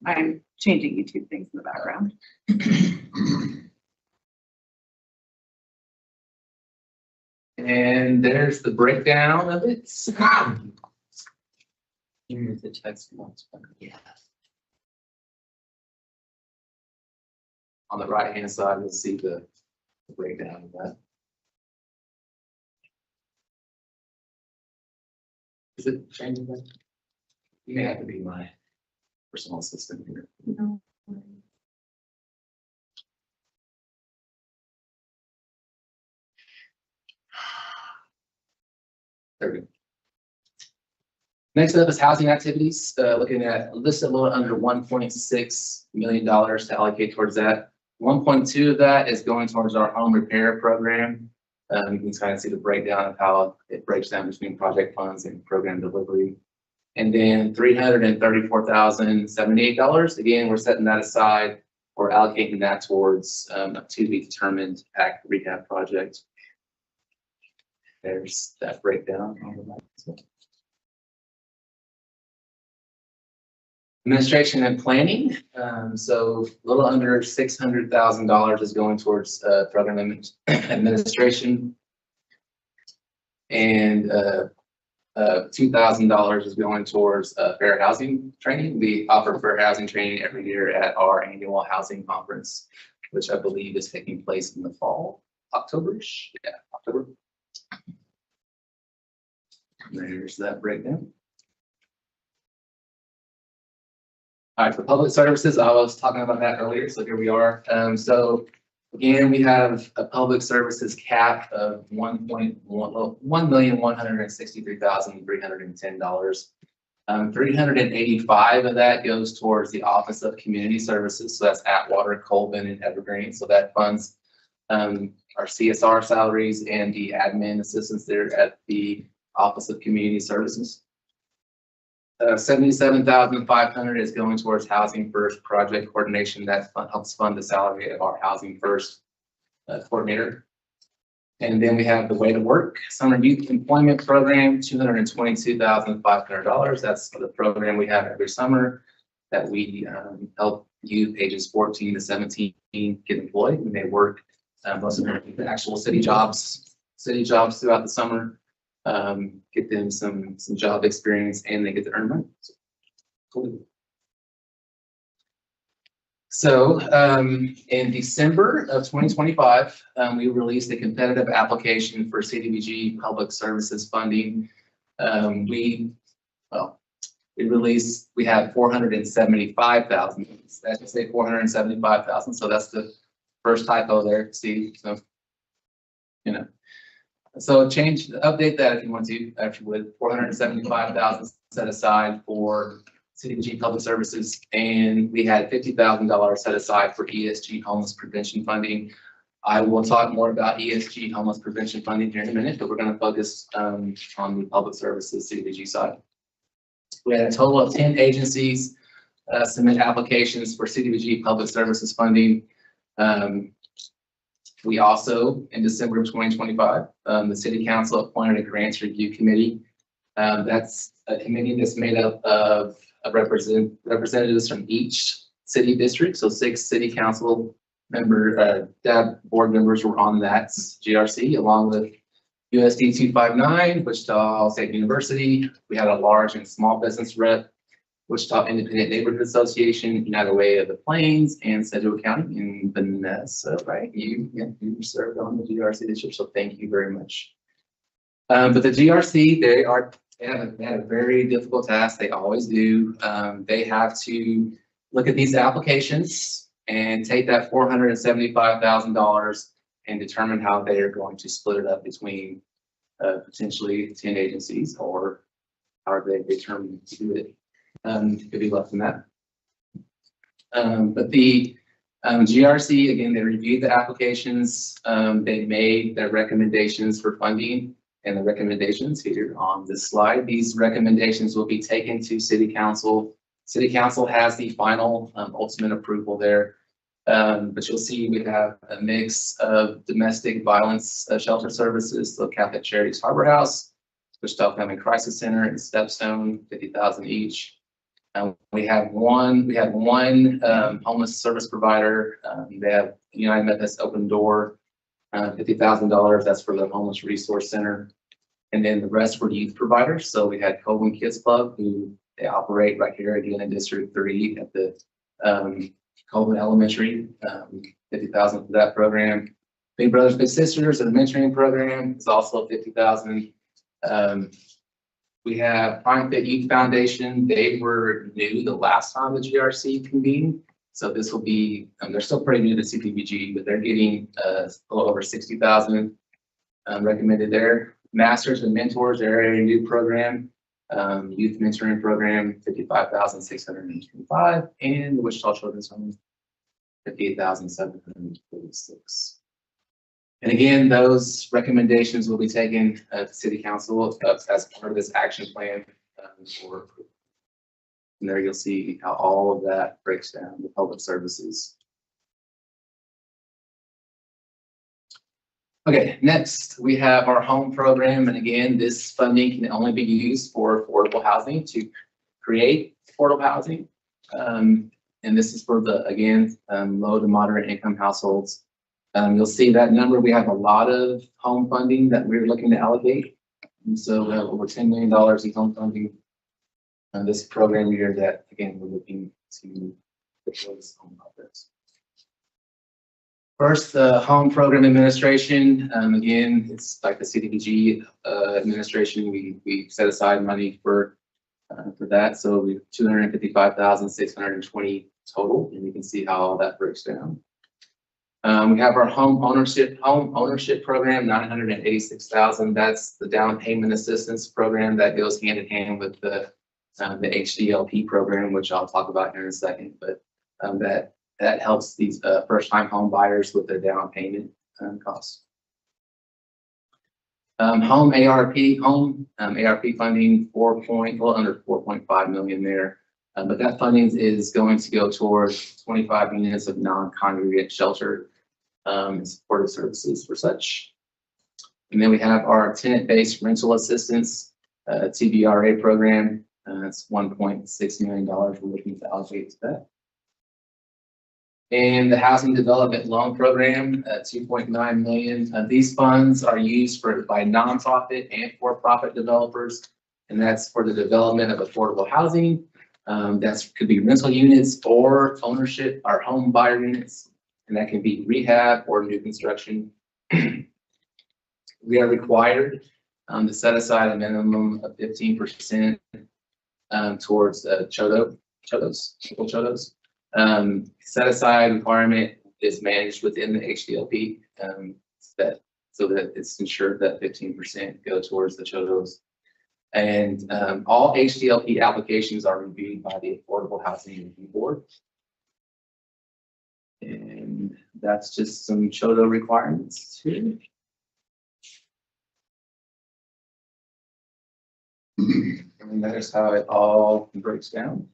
I'm changing YouTube things in the background. And there's the breakdown of it. Here's the text once. Yeah. On the right hand side, you'll see the breakdown of that. Is it changing that? You may have to be my personal assistant here. No. There we go. Next up is housing activities, looking at listed a little under $1.6 million to allocate towards that. 1.2 of that is going towards our home repair program. You can kind of see the breakdown of how it breaks down between project funds and program delivery. And then $334,078. Again, we're setting that aside or allocating that towards a to be determined act rehab project. There's that breakdown on the right. Administration and planning. So a little under $600,000 is going towards program administration. And $2,000 is going towards fair housing training. We offer fair housing training every year at our annual housing conference, which I believe is taking place in the fall, October-ish. Yeah, October. There's that breakdown. All right, for public services, I was talking about that earlier, so here we are. So again, we have a public services cap of $1,163,310. 385 of that goes towards the Office of Community Services. So that's Atwater, Colvin, and Evergreen. So that funds our CSR salaries and the admin assistants there at the Office of Community Services. 77,500 is going towards Housing First project coordination. That helps fund the salary of our Housing First coordinator. And then we have the Way to Work Summer Youth Employment Program, $222,500. That's the program we have every summer that we help youth ages 14 to 17 get employed when they work. Most of them the actual city jobs throughout the summer. Get them some job experience and they get to earn money. Cool. So in December of 2025, we released a competitive application for CDBG public services funding. We have 475,000. I should say 475,000. So that's the first typo there, Steve. So, you know. So update that if you want to, actually with 475,000 set aside for CDBG public services. And we had $50,000 set aside for ESG homeless prevention funding. I will talk more about ESG homeless prevention funding here in a minute, but we're going to focus on the public services CDBG side. We had a total of 10 agencies submit applications for CDBG public services funding. We also, in December of 2025, the City Council appointed a grants review committee. That's a committee that's made up of representatives from each city district. So 6 City Council board members were on that GRC, along with USD 259, Wichita State University. We had a large and small business rep, Wichita Independent Neighborhood Association, United Way of the Plains, and Sedgwick County in Vanessa, right? You served on the GRC this year, so thank you very much. But the GRC, they have a very difficult task. They always do. They have to look at these applications and take that $475,000 and determine how they are going to split it up between potentially 10 agencies, or how they determine to do it. Could be less than that. But the GRC, again, they reviewed the applications. They made their recommendations for funding, and the recommendations here on this slide. These recommendations will be taken to City Council. City Council has the final ultimate approval there. But you'll see we have a mix of domestic violence shelter services, so Catholic Charities Harbor House, Wichita Family Crisis Center, and Stepstone, 50,000 each. We had one homeless service provider. They have United Methodist Open Door, $50,000. That's for the Homeless Resource Center. And then the rest were youth providers. So we had Coleman Kids Club, who they operate right here again in District 3 at the Coleman Elementary, $50,000 for that program. Big Brothers Big Sisters, an mentoring program, is also $50,000. We have Prime Fit Youth Foundation. They were new the last time the GRC convened. So this will be, they're still pretty new to CDBG, but they're getting a little over 60,000 recommended there. Masters and Mentors, they're a new program. Youth Mentoring Program, 55,625, and the Wichita Children's Home, 58,746. And again, those recommendations will be taken to City Council as part of this action plan for. And there you'll see how all of that breaks down the public services. Okay, next we have our home program. And again, this funding can only be used for affordable housing to create affordable housing. And this is for the, again, low to moderate income households. You'll see that number. We have a lot of home funding that we're looking to allocate. And so we have over $10 million in home funding this program year that, again, we're looking to deploy this home projects. First, the home program administration. Again, it's like the CDBG administration. We set aside money for that. So we have 255,620 total, and you can see how all that breaks down. We have our home ownership program, 986,000. That's the down payment assistance program that goes hand in hand with the HDLP program, which I'll talk about here in a second. But that helps these first-time home buyers with their down payment costs. Home ARP funding, well under 4.5 million there. But that funding is going to go towards 25 units of non-congregate shelter and supportive services for such. And then we have our tenant-based rental assistance, TBRA program. That's $1.6 million we're looking to allocate to that. And the housing development loan program, 2.9 million. These funds are used by nonprofit and for-profit developers, and that's for the development of affordable housing. That could be rental units or ownership or home buyer units, and that can be rehab or new construction. We are required to set aside a minimum of 15% towards CHODOs. Set aside requirement is managed within the HDLP so that it's ensured that 15% go towards the CHODOs. And all HDLP applications are reviewed by the Affordable Housing Review Board. And that's just some CHODO requirements too. And that is how it all breaks down.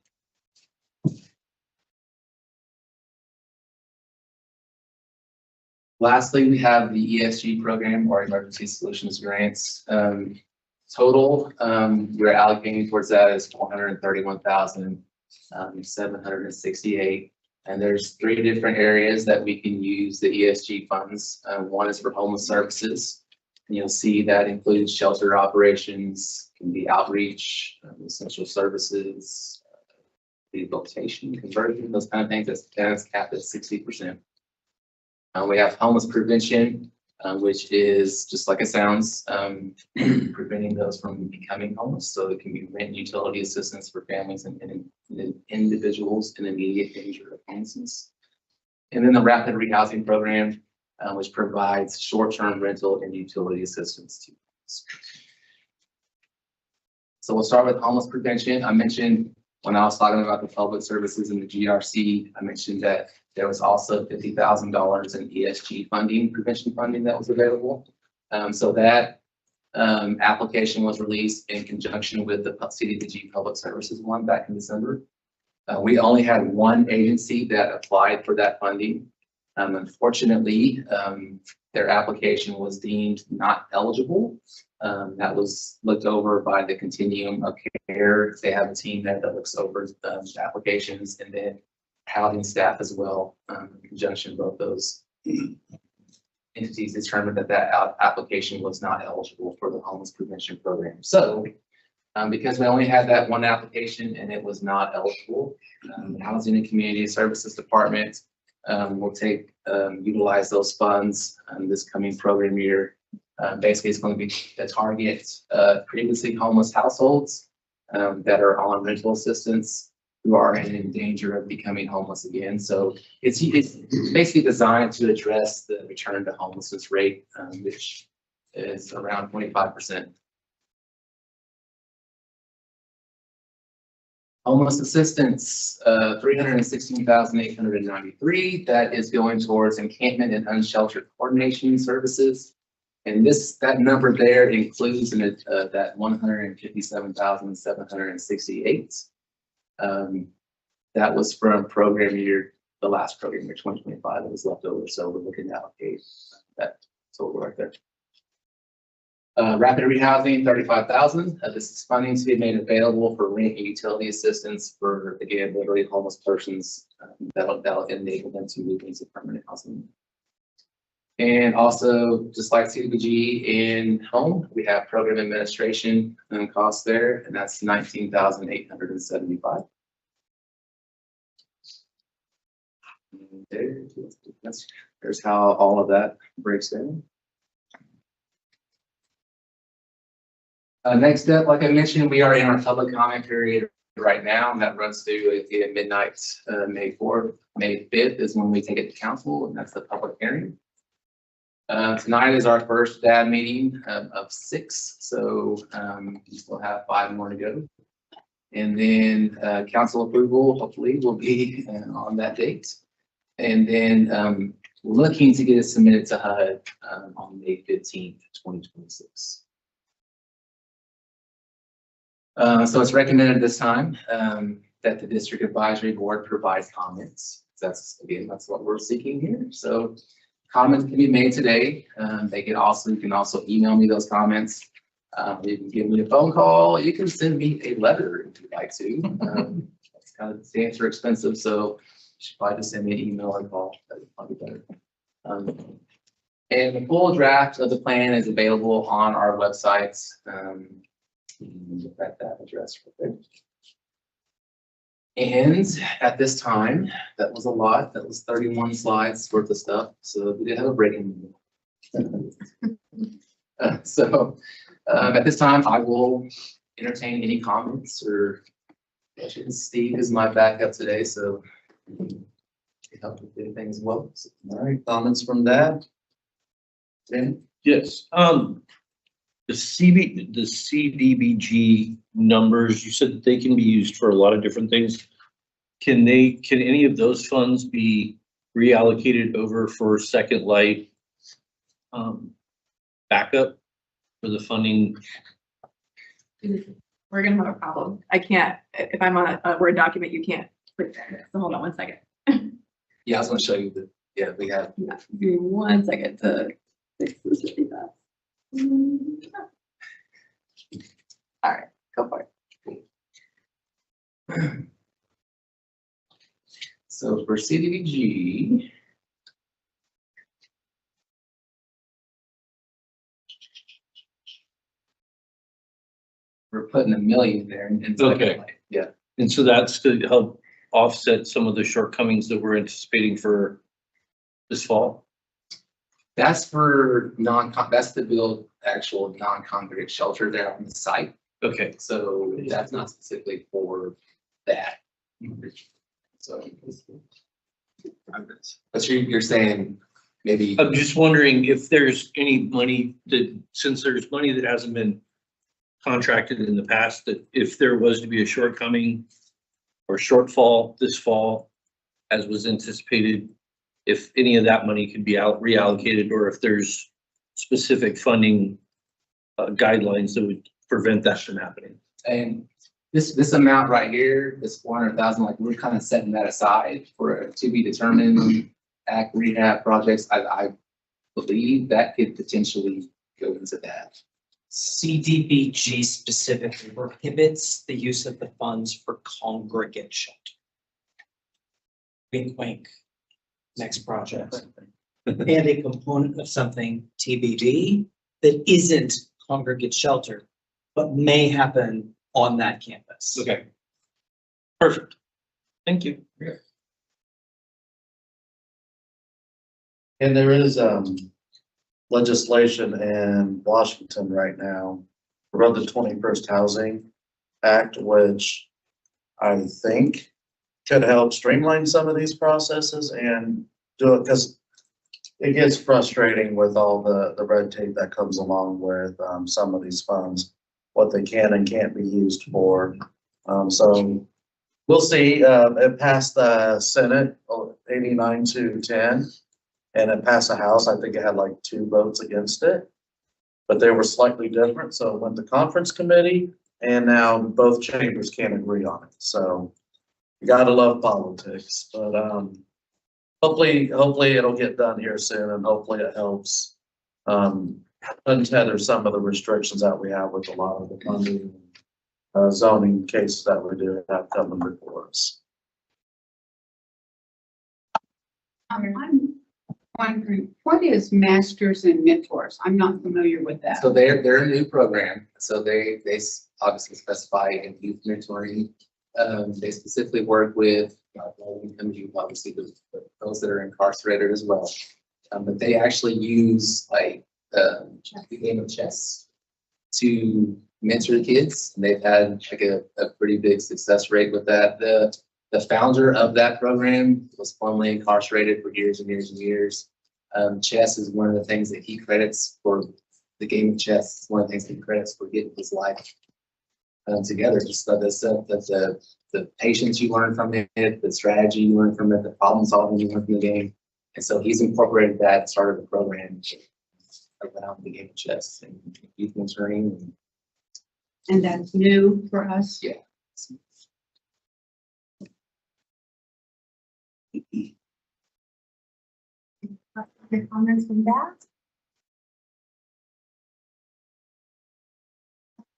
Lastly, we have the ESG program, or Emergency Solutions Grants. Total, we're allocating towards that is 431,768. And there's 3 different areas that we can use the ESG funds. One is for homeless services. And you'll see that includes shelter operations, can be outreach, essential services, rehabilitation, conversion, those kind of things. That's capped at 60%. We have homeless prevention, which is just like it sounds, preventing those from becoming homeless. So it can be rent and utility assistance for families and individuals in immediate danger of homelessness. And then the rapid rehousing program, which provides short-term rental and utility assistance to homeless. So we'll start with homeless prevention. I mentioned when I was talking about the public services and the GRC, I mentioned that there was also $50,000 in ESG funding, prevention funding that was available. So that application was released in conjunction with the CDBG Public Services one back in December. We only had one agency that applied for that funding. Unfortunately, their application was deemed not eligible. That was looked over by the Continuum of Care. They have a team there that looks over the applications, and then housing staff as well, in conjunction with both those entities determined that application was not eligible for the homeless prevention program. So because we only had that one application and it was not eligible, the Housing and Community Services Department will utilize those funds this coming program year. Basically, it's going to be to target previously homeless households that are on rental assistance who are in danger of becoming homeless again. So it's basically designed to address the return to homelessness rate, which is around 25%. Homeless assistance, 316,893. That is going towards encampment and unsheltered coordination services. And that number there includes that 157,768. That was from the last program year, 2025, that was left over. So we're looking to allocate that total right there. Rapid rehousing, 35,000. This is funding to be made available for rent and utility assistance for, again, literally homeless persons. That'll enable them to move into permanent housing. And also, just like CDBG in home, we have program administration costs there, and that's 19,875. There's how all of that breaks down. Next step, like I mentioned, we are in our public comment period right now, and that runs through at midnight, May 4th. May 5th is when we take it to council, and that's the public hearing. Tonight is our first DAB meeting of 6, so we still have 5 more to go. And then council approval hopefully will be on that date. And then looking to get it submitted to HUD on May 15th, 2026. So it's recommended this time that the district advisory board provides comments. That's what we're seeking here. So comments can be made today. You can also email me those comments. You can give me a phone call. You can send me a letter if you'd like to. That's kind of the answer expensive, so you should probably just send me an email or call. That'd probably be better. And the full draft of the plan is available on our website. Look at that address right there. And at this time, that was a lot. That was 31 slides worth of stuff. So we did have a break in the middle. At this time, I will entertain any comments or questions. Steve is my backup today, so he helped with anything as well. So, all right, comments from that? Dan? Yes. The CDBG numbers, you said that they can be used for a lot of different things. Can any of those funds be reallocated over for Second Light backup for the funding? We're gonna have a problem. I can't, if I'm on a Word document, you can't click there. So hold on one second. yeah, I was going to show you we have. Yeah, give me 1 second to fix this really fast. All right, go for it. So for CDBG, we're putting $1 million there. Okay. Yeah. And so that's to help offset some of the shortcomings that we're anticipating for this fall? That's for that's to build actual non-congregate shelter there on the site. Okay. So that's not specifically for that. So, but you're saying maybe. I'm just wondering if there's any money since there's money that hasn't been contracted in the past, that if there was to be a shortcoming or shortfall this fall, as was anticipated, if any of that money could be reallocated, or if there's specific funding guidelines that would prevent that from happening. And this amount right here, this 400,000, like we're kind of setting that aside for to be determined ACT rehab projects. I believe that could potentially go into that. CDBG specifically prohibits the use of the funds for congregate shelter. Wink, wink. Next project. And a component of something TBD that isn't congregate shelter, but may happen on that campus. Okay. Perfect. Thank you. And there is, legislation in Washington right now around the 21st Housing Act, which I think could help streamline some of these processes and do it, because it gets frustrating with all the red tape that comes along with, some of these funds, what they can and can't be used for. So we'll see. It passed the Senate 89-10. And it passed the House. I think it had like 2 votes against it, but they were slightly different. So it went to conference committee, and now both chambers can't agree on it. So you gotta love politics, but hopefully it'll get done here soon, and hopefully it helps untether some of the restrictions that we have with a lot of the funding, zoning cases that we do have coming before us. I'm wondering, what is Masters and Mentors? I'm not familiar with that. So they're a new program, so they obviously specify in youth mentoring. They specifically work with low-income youth, obviously those that are incarcerated as well. But they actually use like the game of chess to mentor kids, and they've had like a pretty big success rate with that. The founder of that program was formerly incarcerated for years and years and years. Chess is one of the things that he credits for the game of chess. It's one of the things that he credits for getting his life together. Just the stuff that the patience you learn from it, the strategy you learn from it, the problem solving you learn from the game. And so he's incorporated that, started the program around the game of chess and youth mentoring. And that's new for us? Yeah. Other comments from that?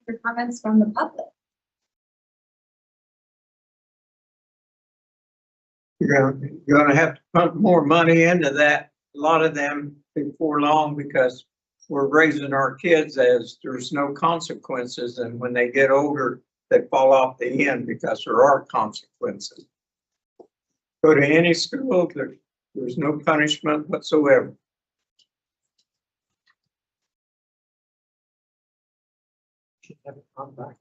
Other comments from the public? You're gonna have to pump more money into that, a lot of them before long, because we're raising our kids as there's no consequences, and when they get older, they fall off the end because there are consequences. Go to any school, there's no punishment whatsoever. The other comments?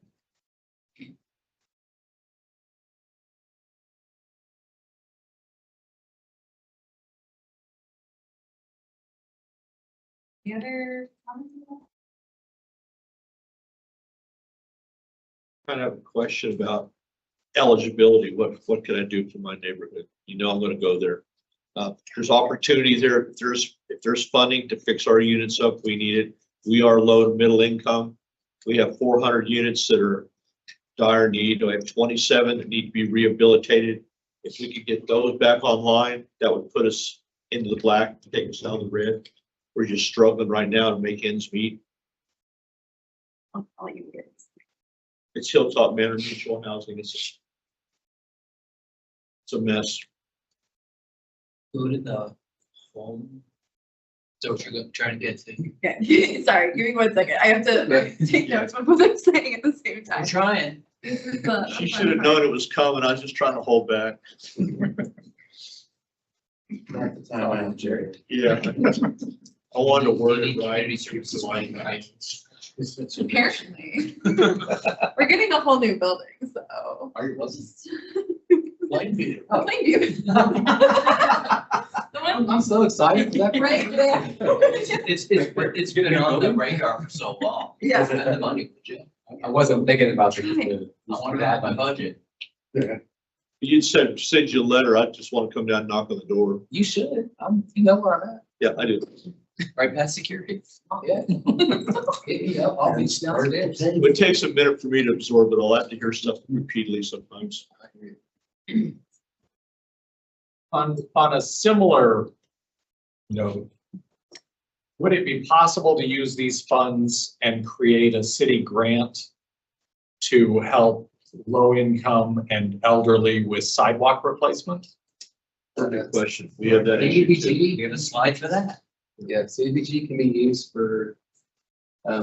I have a question about eligibility. What can I do for my neighborhood? You know, I'm gonna go there. There's opportunity there. If there's funding to fix our units up, we need it. We are low to middle income. We have 400 units that are dire need. We have 27 that need to be rehabilitated. If we could get those back online, that would put us into the black, take us down the red. We're just struggling right now to make ends meet. I'll let you get it. It's Hilltop Manor Mutual Housing. It's a mess. Go to the home. So what you're trying to get to. Yeah, sorry, give me 1 second. I have to take notes of what I'm saying at the same time. I'm trying. This is the- She should have known it was coming. I was just trying to hold back. Not the time I am, Jerry. Yeah. I wanted to word it right. Apparently. We're getting a whole new building, so. Are you wasn't? Plainview. Oh, thank you. The one I'm so excited for that. right there. It's been on the radar for so long. Yeah. Spend the money, would you? I wasn't thinking about Right. it. I wanted to have my budget. You said, send you a letter. I just want to come down and knock on the door. You should. You know where I'm at. Yeah, I do. Right past security. Yeah. Hit me up, I'll be downstairs. It would take a minute for me to absorb it. I'll have to hear stuff repeatedly sometimes. On a similar note, would it be possible to use these funds and create a city grant to help low income and elderly with sidewalk replacement? Good question. We have that issue too. CDBG, We have a slide for that. yeah, CDBG can be used for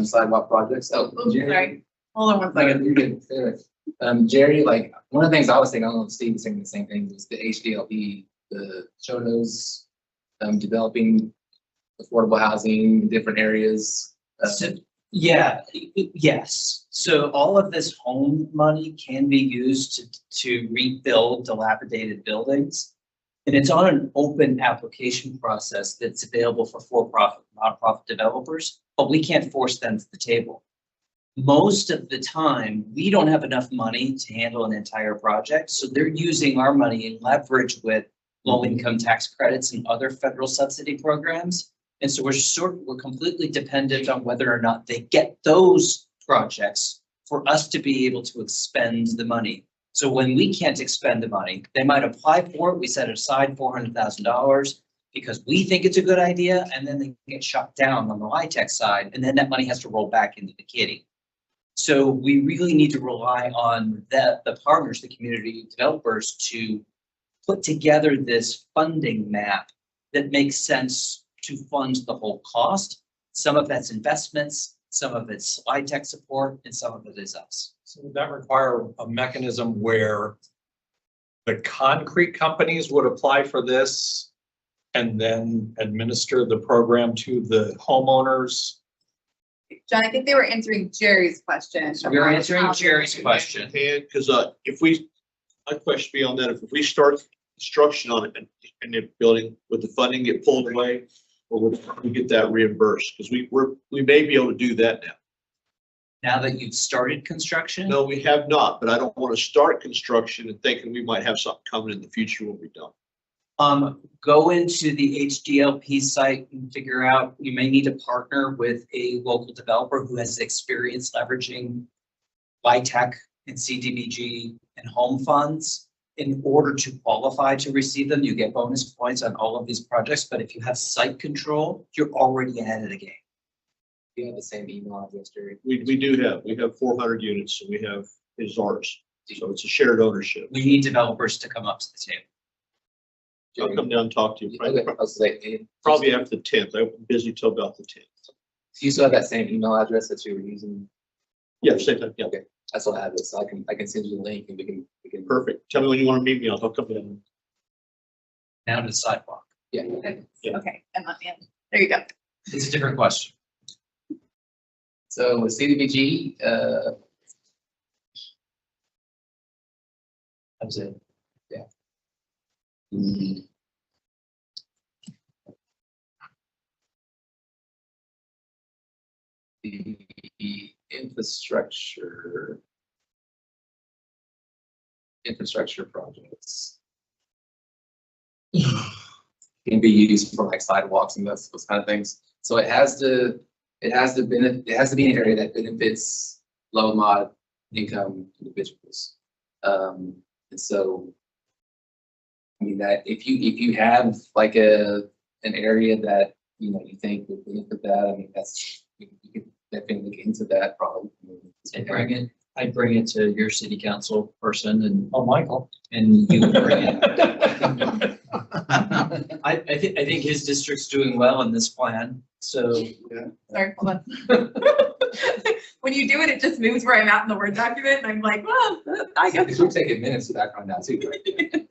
sidewalk projects. Oh, Oops, Jerry. sorry. Hold on one Like, second. you can say it. Jerry, like, one of the things I was thinking, I don't know if Steve was thinking the same thing, was the HDLP, the Chonos, developing affordable housing in different areas. So, yeah, yes. So all of this home money can be used to rebuild dilapidated buildings. And it's on an open application process that's available for for-profit, nonprofit developers, but we can't force them to the table. Most of the time, we don't have enough money to handle an entire project, so they're using our money in leverage with low-income tax credits and other federal subsidy programs. And so we're completely dependent on whether or not they get those projects for us to be able to expend the money. So when we can't expend the money, they might apply for it. We set aside $400,000 because we think it's a good idea, and then they get shut down on the LIHTC side, and then that money has to roll back into the kitty. So we really need to rely on the partners, the community developers, to put together this funding map that makes sense to fund the whole cost. Some of that's investments, some of it's LIHTC support, and some of it is us. So would that require a mechanism where the concrete companies would apply for this and then administer the program to the homeowners? John, I think they were answering Jerry's question. So we're answering Jerry's question. Because if we, my question be on that, if we start construction on it and the building, would the funding get pulled away? Or would we get that reimbursed? Because we may be able to do that now. Now that you've started construction? No, we have not, but I don't want to start construction and thinking we might have something coming in the future when we're done. Go into the HDLP site and figure out, you may need to partner with a local developer who has experience leveraging LIHTC and CDBG and home funds. In order to qualify to receive them, you get bonus points on all of these projects, but if you have site control, you're already ahead of the game. You have the same email address, Jerry. We have 400 units, and we have is ours. So it's a shared ownership. We need developers to come up to the table. I'll come down and talk to you. Okay, I was like, Probably after the 10th. I'm busy till about the 10th. you still have that same email address that you were using? Yeah, same time. Yeah, Okay, that's what I have this, so I can send you the link and we can, perfect. Tell me when you want to meet me. I'll come in. Now to the sidewalk. yeah. Okay, and let me in. There you go. It's a different question. So with CDBG, That was it. the infrastructure projects can be used for like sidewalks and those kind of things. So it has to be an area that benefits low mod income individuals. And so, I mean, that if you have like an area that, you know, you think would benefit that, I mean, you could definitely look into that problem. I'd bring it to your city council person and Michael. and you would bring it. I think his district's doing well in this plan, so. Sorry, hold on. When you do it, it just moves where I'm at in the Word document, and I'm like, well, I guess. Because we're taking minutes to background now too.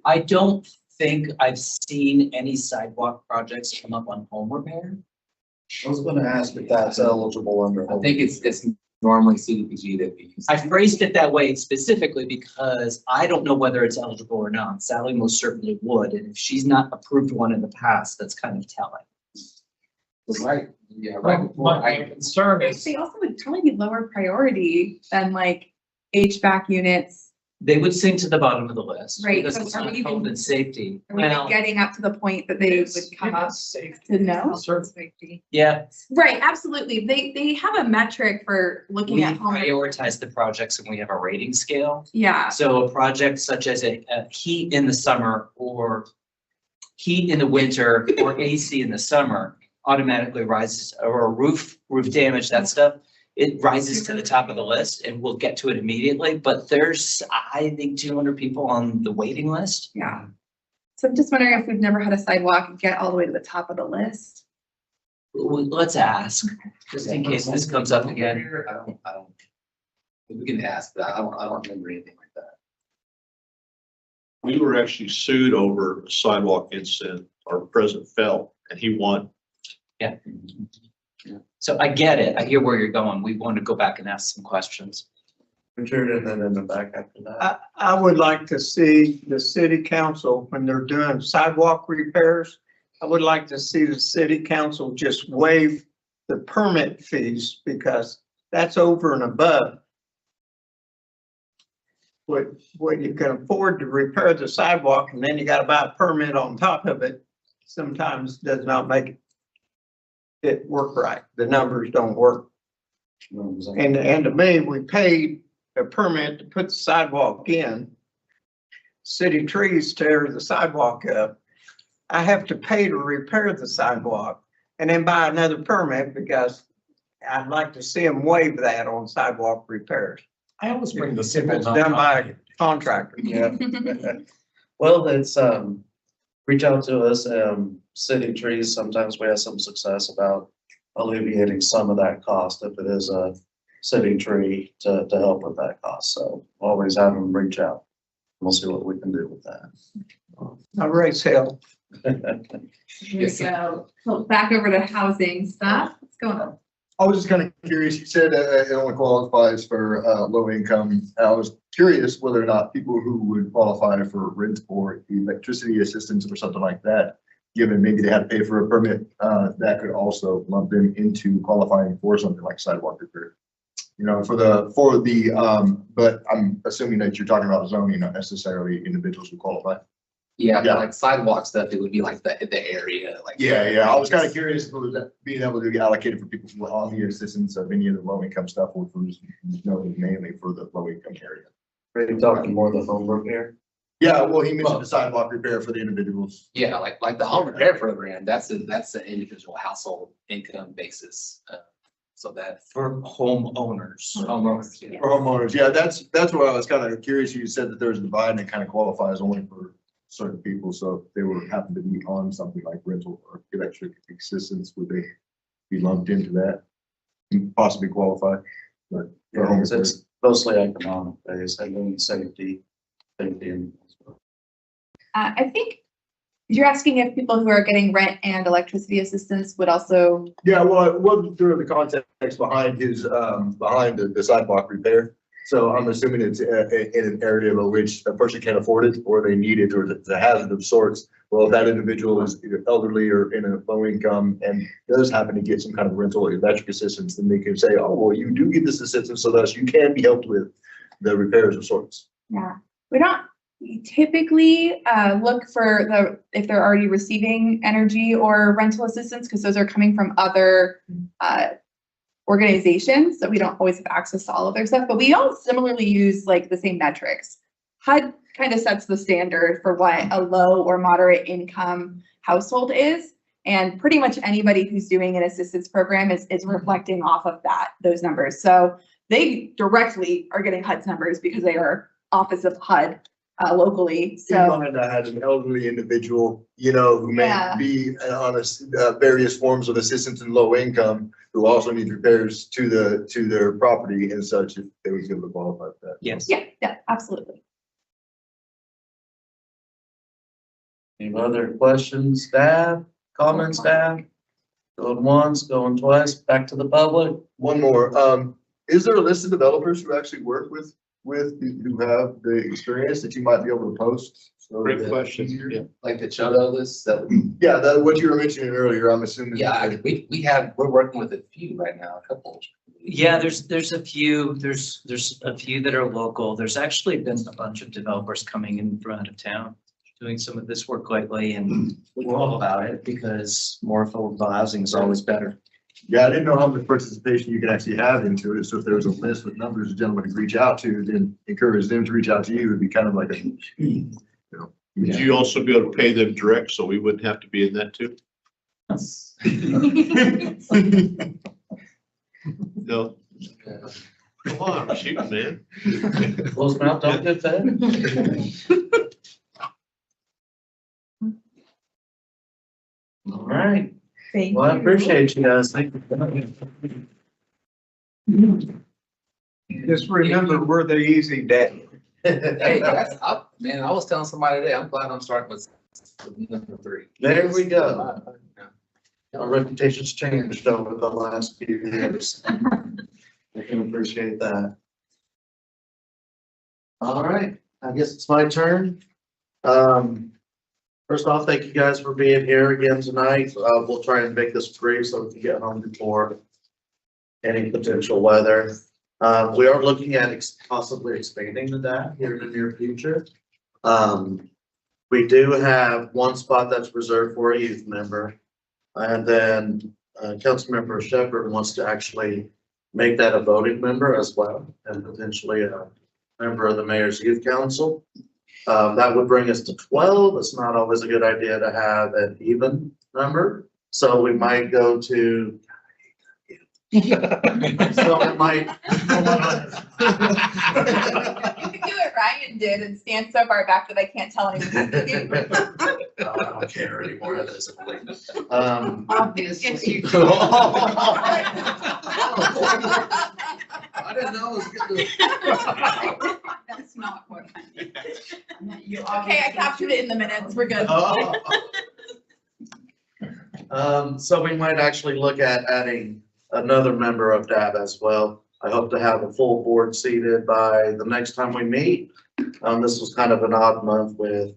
I don't think I've seen any sidewalk projects come up on home repair. I was gonna ask if that's eligible under. I think it's normally CDBG that we use. I phrased it that way specifically because I don't know whether it's eligible or not. Sally most certainly would, and if she's not approved one in the past, that's kind of telling. Right, yeah, right before My concern is, They also would totally be lower priority than like HVAC units. They would sink to the bottom of the list. Right, Because so it's are not we even- health and safety. Are we Well, getting up to the point that they would come up to know? yeah, Right, absolutely. They have a metric for looking we at home. prioritize the projects and we have a rating scale. Yeah, So a project such as a heat in the summer or heat in the winter or AC in the summer automatically rises, or roof damage, that stuff, it rises to the top of the list and we'll get to it immediately. But there's, I think, 200 people on the waiting list. Yeah. So I'm just wondering if we've never had a sidewalk get all the way to the top of the list. Let's ask, just in case this comes up again. I don't, we can ask, but I don't remember anything like that. We were actually sued over a sidewalk incident. Our president fell and he won. Yeah. So I get it. I hear where you're going. We want to go back and ask some questions. Richard, and then in the back after that. I would like to see the city council, when they're doing sidewalk repairs, I would like to see the city council just waive the permit fees, because that's over and above what you can afford to repair the sidewalk, and then you gotta buy a permit on top of it. Sometimes does not make it work right. The numbers don't work. And to me, we paid a permit to put the sidewalk in. City trees tear the sidewalk up. I have to pay to repair the sidewalk and then buy another permit, because I'd like to see them waive that on sidewalk repairs. I always bring the If simple. it's done by a contractor. Yeah. Well, it's, reach out to us, City Trees, sometimes we have some success about alleviating some of that cost if it is a city tree to help with that cost. So always have them reach out. We'll see what we can do with that. I raise hell. So back over to housing stuff. What's going on? I was just kind of curious, you said it only qualifies for low income. I was curious whether or not people who would qualify for rent or electricity assistance or something like that, given maybe they had to pay for a permit, that could also lump them into qualifying for something like sidewalk repair. You know, but I'm assuming that you're talking about zoning, not necessarily individuals who qualify. Yeah, Yeah. like sidewalk stuff, it would be like the area, like. Yeah, I was kind of curious if it was being able to be allocated for people who are on the assistance of any of the low income stuff, or if it was mainly for the low income area. Are you talking more the home repair? Yeah, well, he mentioned the sidewalk repair for the individuals. Yeah, like the home repair program, that's an individual household income basis. So that For homeowners. homeowners, yeah. For homeowners, yeah, that's where I was kind of curious. You said that there's a divide and it kind of qualifies only for certain people. So if they would happen to be on something like rental or electric assistance, would they be lumped into that? And possibly qualify, but for home repair. It's mostly economic based, and then safety. And I think you're asking if people who are getting rent and electricity assistance would also. Yeah, well, it wasn't through the context behind his, behind the sidewalk repair. So I'm assuming it's in an area in which a person can't afford it, or they need it, or it's a hazard of sorts. Well, if that individual is either elderly or in a low income and does happen to get some kind of rental or electric assistance, then they can say, oh, well, you do get this assistance, so thus you can be helped with the repairs of sorts. Yeah, we don't typically look for if they're already receiving energy or rental assistance, because those are coming from other organizations, so we don't always have access to all of their stuff, but we all similarly use like the same metrics. HUD kind of sets the standard for what a low or moderate income household is, and pretty much anybody who's doing an assistance program is reflecting off of those numbers. So they directly are getting HUD's numbers because they are office of HUD locally. So Mind I had an elderly individual, you know, who may Yeah. be on various forms of assistance in low income, who also needs repairs to their property and such, if they would be able to qualify for that. Yes. yeah, absolutely. any other questions, staff, comments, staff? Going once, going twice, back to the public. One more, is there a list of developers who actually work with, who have the experience that you might be able to post? So Great that- question. Yeah. Like the Chodo list, that would, Yeah, what you were mentioning earlier, I'm assuming. yeah, we're working with a few right now, a couple. Yeah, there's a few that are local. There's actually been a bunch of developers coming in from out of town doing some of this work lately, and we're all about it because more affordable housing is always better. Yeah, I didn't know how much participation you could actually have into it. So if there was a list with numbers a gentleman could reach out to, then encourage them to reach out to you. It'd be kind of like a, you know. Would you also be able to pay them direct, so we wouldn't have to be in that too? No. Come on, I'm shooting, man. Close mouth, don't get fed. All right. Thank Well, I you. appreciate you guys. Thank you. Just remember, we're the easy day. Hey, that's up, man. I was telling somebody today, I'm glad I'm starting with number 3. There we go. Our reputation's changed over the last few years. I can appreciate that. All right, I guess it's my turn. First off, thank you guys for being here again tonight. We'll try and make this brief so we can get home before any potential weather. We are looking at possibly expanding the DAP here in the near future. We do have one spot that's reserved for a youth member. And then Councilmember Shepherd wants to actually make that a voting member as well, and potentially a member of the Mayor's Youth Council. That would bring us to 12. It's not always a good idea to have an even number. So we might go to. So it might. You can do what Ryan did and stand so far back that I can't tell anyone. I don't care anymore at this point. Obviously. I didn't know it was good. That's not what I meant. You Okay, I captured it in the minutes. We're good. So we might actually look at adding another member of DAB as well. I hope to have a full board seated by the next time we meet. This was kind of an odd month with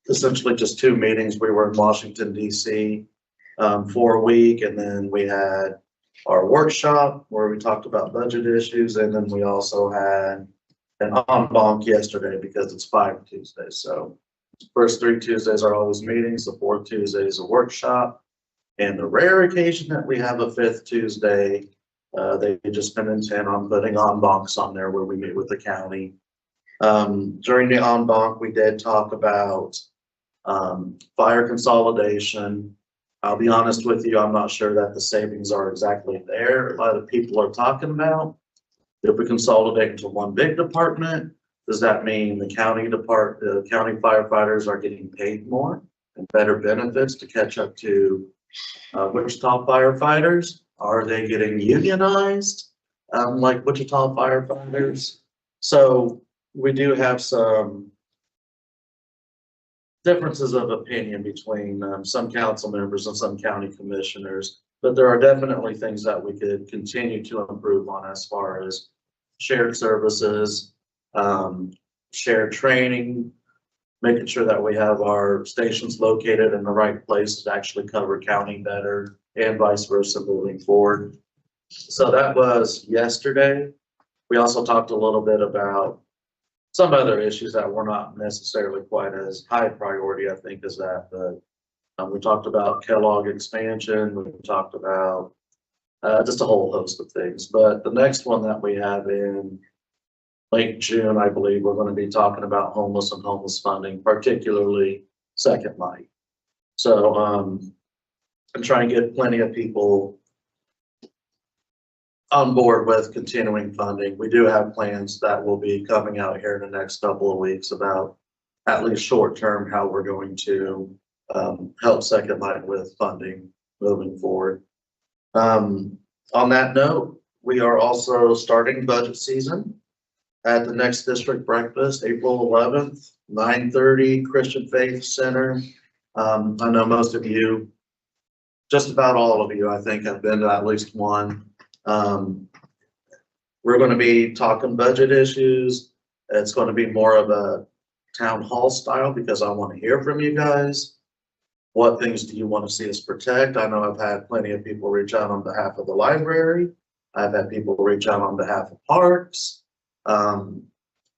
essentially just 2 meetings. We were in Washington DC for a week, and then we had our workshop where we talked about budget issues, and then we also had an en banc yesterday because it's 5 Tuesdays. So first 3 Tuesdays are always meetings, the 4th Tuesday is a workshop. And the rare occasion that we have a 5th Tuesday, they just been intent on putting en bancs on there where we meet with the county. During the en banc, we did talk about fire consolidation. I'll be honest with you, I'm not sure that the savings are exactly there. A lot of people are talking about if we consolidate into one big department, does that mean the county firefighters are getting paid more and better benefits to catch up to Wichita firefighters? Are they getting unionized like Wichita firefighters? So we do have some differences of opinion between some council members and some county commissioners, but there are definitely things that we could continue to improve on as far as shared services, shared training, making sure that we have our stations located in the right place to actually cover county better, and vice versa moving forward. So that was yesterday. We also talked a little bit about some other issues that were not necessarily quite as high priority, I think, as that, but we talked about Kellogg expansion. We talked about just a whole host of things. But the next one that we have in late June, I believe, we're going to be talking about homeless and homeless funding, particularly Second Light. So I'm trying to get plenty of people on board with continuing funding. We do have plans that will be coming out here in the next couple of weeks about, at least short term, how we're going to help Second Light with funding moving forward. On that note, we are also starting budget season at the next district breakfast, April 11th, 9:30, Christian Faith Center. I know most of you, just about all of you, I think, have been to at least one. We're going to be talking budget issues. It's going to be more of a town hall style because I want to hear from you guys. What things do you want to see us protect? I know I've had plenty of people reach out on behalf of the library. I've had people reach out on behalf of parks. I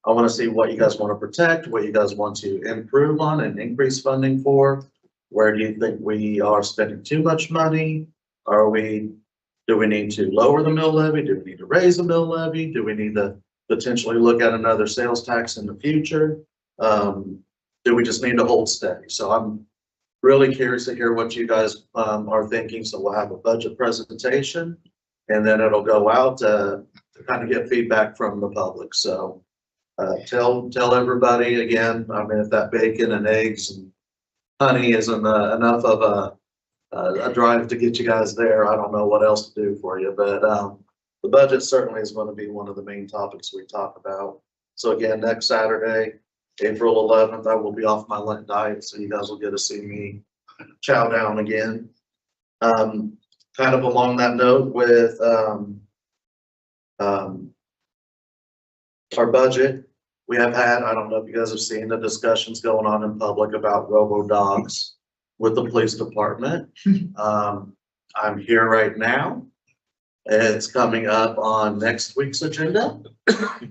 want to see what you guys want to protect, what you guys want to improve on and increase funding for. Where do you think we are spending too much money? Do we need to lower the mill levy? Do we need to raise the mill levy? Do we need to potentially look at another sales tax in the future? Do we just need to hold steady? So really curious to hear what you guys, are thinking. So we'll have a budget presentation and then it'll go out to kind of get feedback from the public. So, tell everybody again, I mean, if that bacon and eggs and honey isn't enough of a drive to get you guys there, I don't know what else to do for you, but, the budget certainly is going to be one of the main topics we talk about. So again, next Saturday, April 11th, I will be off my Lent diet, so you guys will get to see me chow down again. Kind of along that note with, our budget, we have had, I don't know if you guys have seen the discussions going on in public about robo dogs with the police department. I'm here right now. It's coming up on next week's agenda.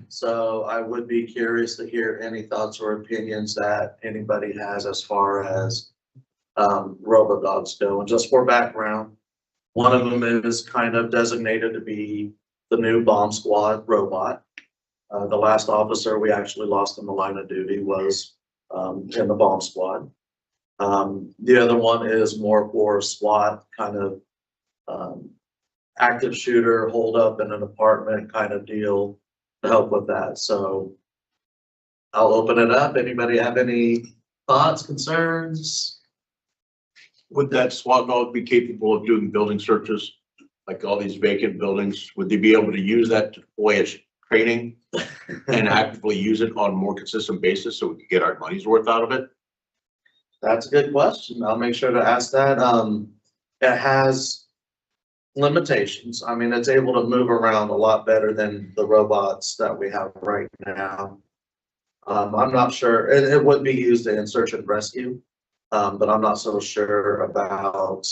So I would be curious to hear any thoughts or opinions that anybody has as far as robo dogs go. And just for background, one of them is kind of designated to be the new bomb squad robot. The last officer we actually lost in the line of duty was in the bomb squad. The other one is more for SWAT kind of active shooter, hold up in an apartment kind of deal to help with that. So I'll open it up. Anybody have any thoughts, concerns? Would that SWAT dog be capable of doing building searches? Like all these vacant buildings, would they be able to use that to deploy as training and actively use it on a more consistent basis so we can get our money's worth out of it? That's a good question. I'll make sure to ask that. It has limitations. I mean, it's able to move around a lot better than the robots that we have right now. I'm not sure, it would be used in search and rescue, but I'm not so sure about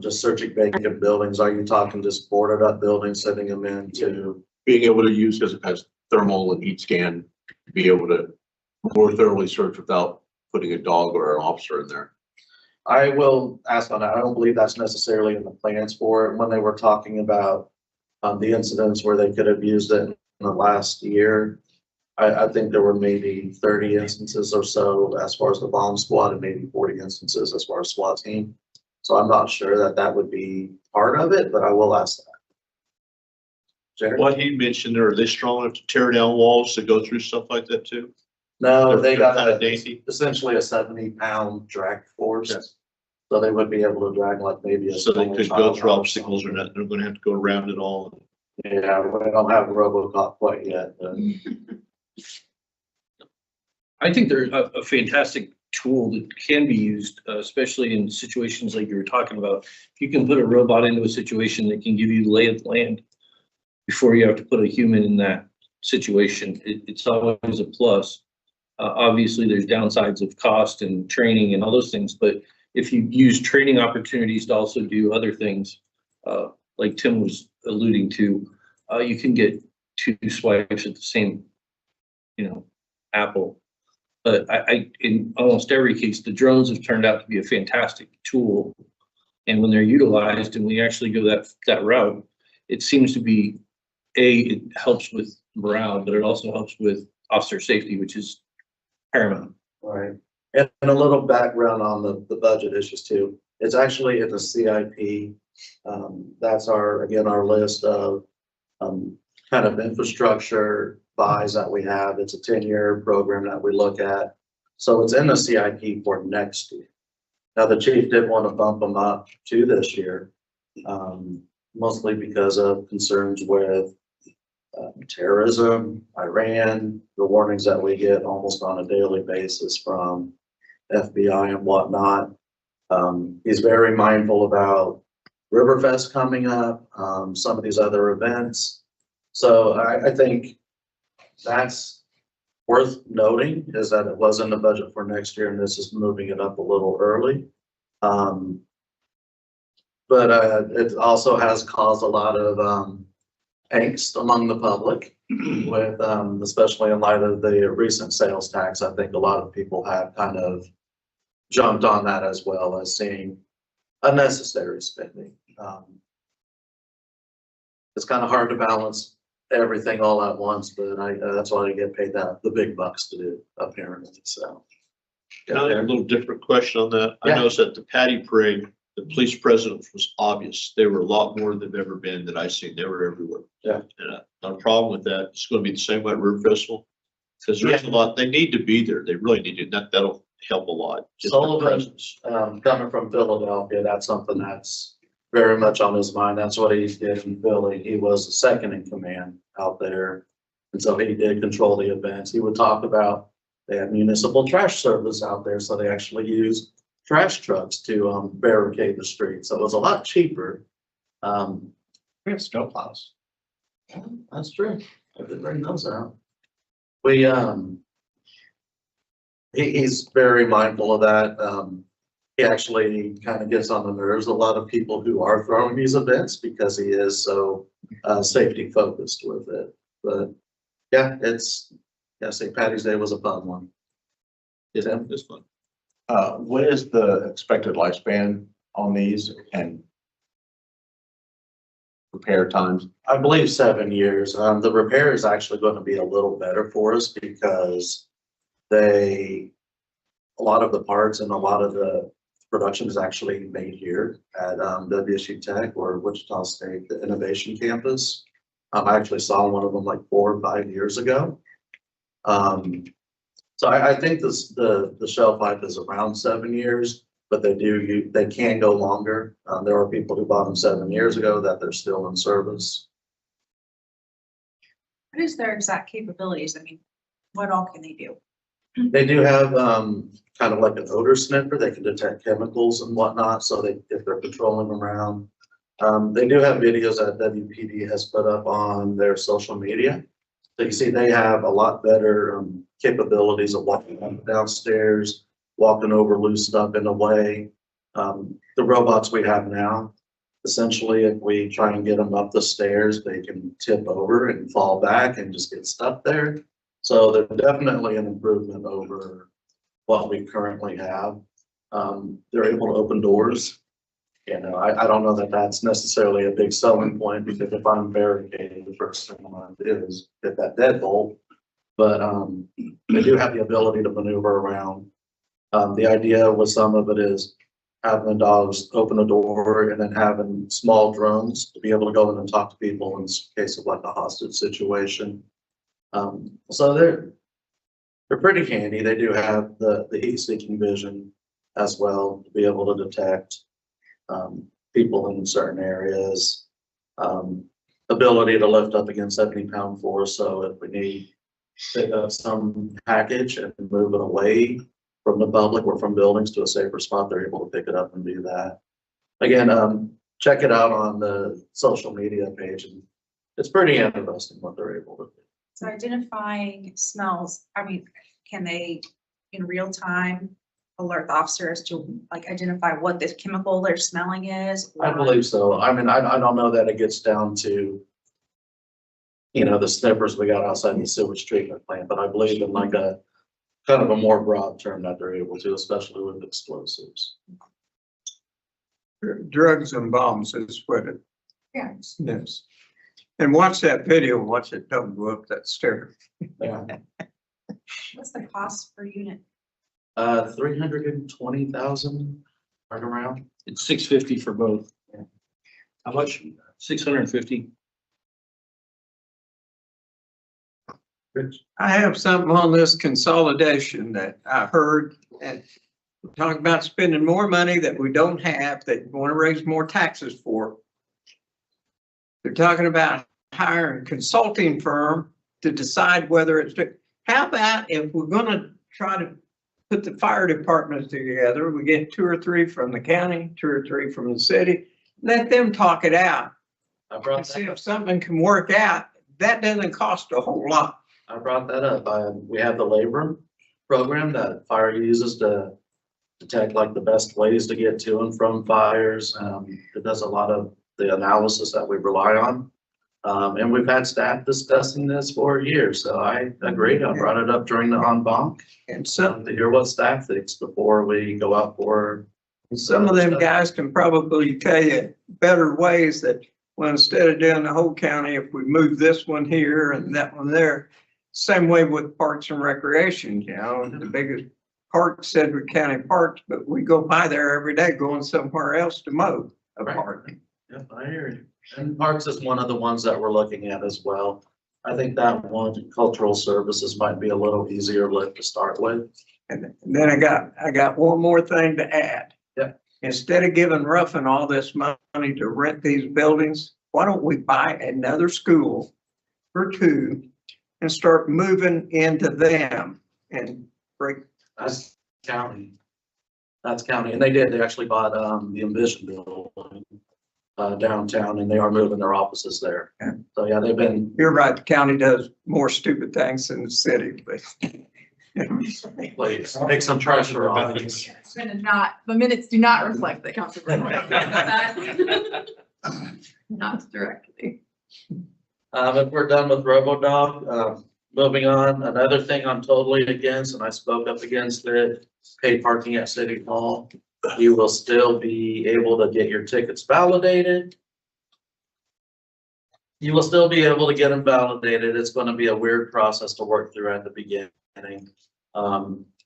just searching vacant buildings. Are you talking just boarded up buildings, sending them into? Being able to use as thermal and heat scan, to be able to more thoroughly search without putting a dog or an officer in there. I will ask on that. I don't believe that's necessarily in the plans for it. When they were talking about the incidents where they could have used it in the last year, I think there were maybe 30 instances or so as far as the bomb squad and maybe 40 instances as far as SWAT team. So I'm not sure that that would be part of it, but I will ask that. Jared? What he mentioned, are they strong enough to tear down walls to go through stuff like that too? No, they They're got kind of a, dainty. essentially a 70-pound drag force. So they would be able to drag like maybe a. So they small could go child through or obstacles or something. not, they're gonna have to go around it all. Yeah, we don't have RoboCop quite yet, but I think they're a fantastic tool that can be used, especially in situations like you were talking about. If you can put a robot into a situation that can give you the lay of the land before you have to put a human in that situation, it's always a plus. Obviously, there's downsides of cost and training and all those things, but if you use training opportunities to also do other things, like Tim was alluding to, you can get 2 swipes at the same, apple. But I, in almost every case, the drones have turned out to be a fantastic tool. And when they're utilized and we actually go that route, it seems to be, it helps with morale, but it also helps with officer safety, which is paramount. right. And a little background on the budget issues too. It's actually in the CIP. That's our list of kind of infrastructure buys that we have. It's a 10-year program that we look at. So it's in the CIP for next year. Now, the chief did want to bump them up to this year, mostly because of concerns with terrorism, Iran, the warnings that we get almost on a daily basis from FBI and whatnot. He's very mindful about Riverfest coming up, some of these other events. So I think that's worth noting, is that it was in the budget for next year and this is moving it up a little early. But it also has caused a lot of angst among the public with, especially in light of the recent sales tax. I think a lot of people have kind of jumped on that as well as seeing unnecessary spending. It's kind of hard to balance everything all at once, but that's why I get paid the big bucks to do, apparently. So Can I have a little different question on that? I Yeah. noticed at the Patty Parade, the police presence was obvious. They were a lot more than they've ever been that I've seen. They were everywhere. Yeah. And not a problem with that. It's gonna be the same way at River Festival. Cause there's a lot, they need to be there. They really need to. That'll help a lot. Just their Sullivan, presence. coming from Philadelphia, that's something that's very much on his mind. That's what he did in Philly. He was the second in command out there. And so he did control the events. He would talk about, they have municipal trash service out there, so they actually use trash trucks to barricade the streets. So it was a lot cheaper. We have snowplows. That's true. I did bring those out. We, he's very mindful of that. He actually kind of gets on the nerves of a lot of people who are throwing these events because he is so safety focused with it. But yeah, St. Patty's Day was a fun one. Yeah. It's fun. What is the expected lifespan on these and repair times? I believe 7 years. The repair is actually going to be a little better for us because a lot of the parts and a lot of the production is actually made here at WSU Tech or Wichita State, the Innovation Campus. I actually saw one of them like 4 or 5 years ago. So I think the shelf life is around 7 years, but they can go longer. There are people who bought them 7 years ago that they're still in service. What is their exact capabilities? I mean, what all can they do? They do have kind of like an odor sniffer. They can detect chemicals and whatnot. So if they're patrolling around, they do have videos that WPD has put up on their social media. So you see, they have a lot better capabilities of walking up and downstairs, walking over loose stuff in a way. The robots we have now, essentially, if we try and get them up the stairs, they can tip over and fall back and just get stuck there. So they're definitely an improvement over what we currently have. They're able to open doors. You know, I don't know that that's necessarily a big selling point because if I'm barricaded, the first thing I'm gonna do is hit that deadbolt. But they do have the ability to maneuver around. The idea with some of it is having the dogs open a door and then having small drones to be able to go in and talk to people in case of like a hostage situation. So they're pretty handy. They do have the heat-seeking vision as well to be able to detect people in certain areas. Ability to lift up against 70-pound force. So if we need to pick up some package and move it away from the public or from buildings to a safer spot, they're able to pick it up and do that. Again, check it out on the social media page. And it's pretty interesting what they're able to do. So identifying smells, I mean, can they in real time alert the officers to like identify what the chemical they're smelling is? I believe so. I mean, I don't know that it gets down to, you know, the sniffers we got outside the sewage treatment plant, but I believe in like a kind of a more broad term that they're able to, especially with explosives. Drugs and bombs is what it Yeah. is. And watch that video, watch it don't go up that stair. Yeah. What's the cost per unit? 320,000 right around. It's $650 for both. How much? $650. I have something on this consolidation that I heard, and we're talking about spending more money that we don't have, that we want to raise more taxes for. They're talking about hiring a consulting firm to decide whether it's, how about if we're gonna try to put the fire departments together, we get 2 or 3 from the county, 2 or 3 from the city, let them talk it out. I brought And see that, if something can work out. That doesn't cost a whole lot. I brought that up. We have the labor program that fire uses to detect like the best ways to get to and from fires. It does a lot of the analysis that we rely on. And we've had staff discussing this for years, so I agreed. I brought it up during the en banc. And some, To hear what staff thinks before we go out for. some of them guys can probably tell you better ways that, well, instead of doing the whole county, if we move this one here and that one there, same way with Parks and Recreation, you know, the biggest parks, Sedgwick County Parks, but we go by there every day going somewhere else to mow a Right. park. Yep, I hear you. And Parks is one of the ones that we're looking at as well. I think that one, cultural services might be a little easier lift to start with. And then I got one more thing to add. Yeah. Instead of giving Ruffin all this money to rent these buildings, why don't we buy another school or two and start moving into them and break. That's county. That's county. And they actually bought, the Envision building, downtown, and they are moving their offices there. Yeah. So yeah, they've been, You're right, the county does more stupid things than the city, but. please, make some pressure on it. The minutes do not reflect that Councilor. Not directly. If we're done with RoboDog, moving on, another thing I'm totally against, and I spoke up against it, paid parking at City Hall. You will still be able to get your tickets validated. You will still be able to get them validated. It's gonna be a weird process to work through at the beginning.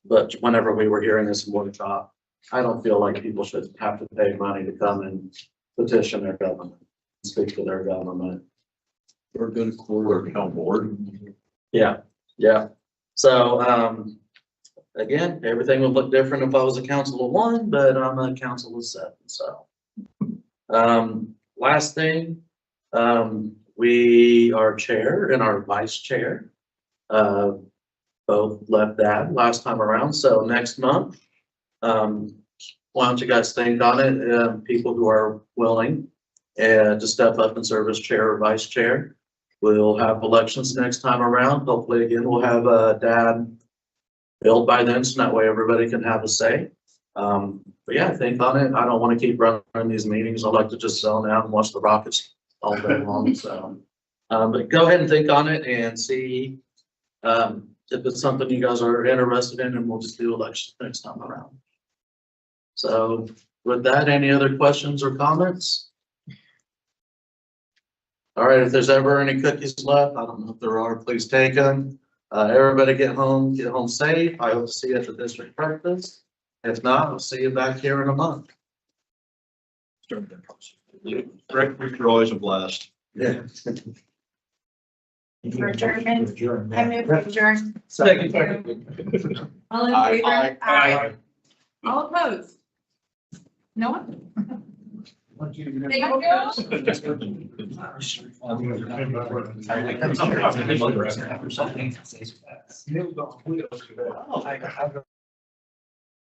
But whenever we were hearing this in workshop, I don't feel like people should have to pay money to come and petition their government, speak to their government. We're good quarter on board. Yeah, yeah. So, again, everything would look different if I was a council of one, but I'm a council of seven, so. Last thing, we, our chair and our vice chair, both left that last time around, so next month, why don't you guys think on it, people who are willing, to step up and serve as chair or vice chair. We'll have elections next time around. Hopefully, again, we'll have a dad built by then, so that way everybody can have a say. But yeah, think on it. I don't want to keep running these meetings. I like to just zone out and watch the Rockets all day long, so. But go ahead and think on it and see, if it's something you guys are interested in, and we'll just do elections next time around. So with that, any other questions or comments? All right, if there's ever any cookies left, I don't know if there are, please take them. Everybody get home safe. I hope to see you at the district breakfast. If not, I'll see you back here in a month. Rick, you're always a blast. Yeah. For adjournment, I move to adjourn. Second. All in Aye. favor? Aye. All opposed? No one? Thank you. Oh,